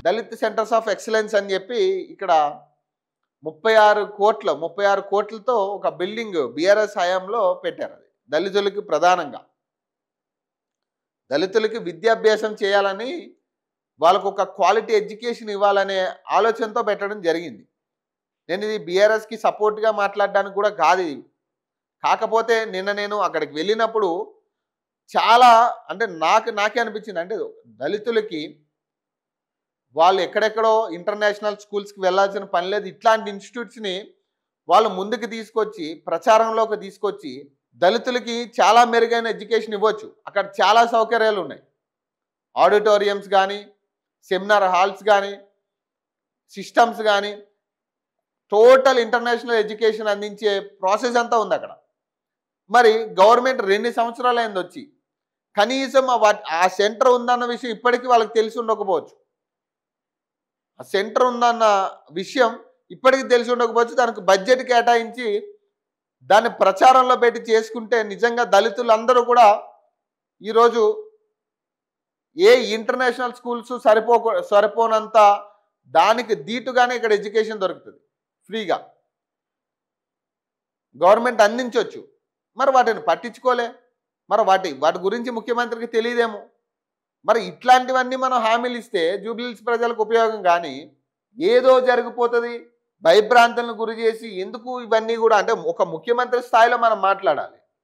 Dalit centres of excellence అని చెప్పి ఇక్కడ 36 కోట్లతో ఒక బిల్డింగ్ బీఆర్ఎస్ హయాంలో పెట్టారు. అది దళితులకి ప్రధానంగా దళితులకి విద్యాభ్యాసం చేయాలని, వాళ్ళకు ఒక క్వాలిటీ ఎడ్యుకేషన్ ఇవ్వాలనే ఆలోచనతో పెట్టడం జరిగింది. నేను ఇది బీఆర్ఎస్కి సపోర్ట్గా మాట్లాడడానికి కూడా కాదు ఇది. కాకపోతే నేను అక్కడికి వెళ్ళినప్పుడు చాలా అంటే నాకే అనిపించింది, అంటే దళితులకి వాళ్ళు ఎక్కడెక్కడో ఇంటర్నేషనల్ స్కూల్స్కి వెళ్ళాల్సిన పని లేదు. ఇట్లాంటి ఇన్స్టిట్యూట్స్ని వాళ్ళు ముందుకు తీసుకొచ్చి ప్రచారంలోకి తీసుకొచ్చి దళితులకి చాలా మెరుగైన ఎడ్యుకేషన్ ఇవ్వచ్చు. అక్కడ చాలా సౌకర్యాలు ఉన్నాయి. ఆడిటోరియంస్ కానీ, సెమినార్ హాల్స్ కానీ, సిస్టమ్స్ కానీ, టోటల్ ఇంటర్నేషనల్ ఎడ్యుకేషన్ అందించే ప్రాసెస్ అంతా ఉంది అక్కడ. మరి గవర్నమెంట్ 2 సంవత్సరాలు అయింది వచ్చి, కనీసం ఆ సెంటర్ ఉందన్న విషయం ఇప్పటికీ వాళ్ళకి తెలిసి ఉండకపోవచ్చు. ఆ సెంటర్ ఉందన్న విషయం ఇప్పటికీ తెలిసి ఉండకపోవచ్చు. దానికి బడ్జెట్ కేటాయించి దాన్ని ప్రచారంలో పెట్టి చేసుకుంటే నిజంగా దళితులందరూ కూడా ఈరోజు ఏ ఇంటర్నేషనల్ స్కూల్స్ సరిపోనంత దానికి దీటుగానే ఇక్కడ ఎడ్యుకేషన్ దొరుకుతుంది ఫ్రీగా, గవర్నమెంట్ అందించవచ్చు. మరి వాటిని పట్టించుకోలే, మరి వాటి గురించి ముఖ్యమంత్రికి తెలియదేమో. మరి ఇట్లాంటివన్నీ మనం హామీలు ఇస్తే జూబ్లీహిల్స్ ప్రజలకు ఉపయోగం, కానీ ఏదో జరిగిపోతుంది భయభ్రాంతులను గురి చేసి ఎందుకు ఇవన్నీ కూడా, అంటే ఒక ముఖ్యమంత్రి స్థాయిలో మనం మాట్లాడాలి.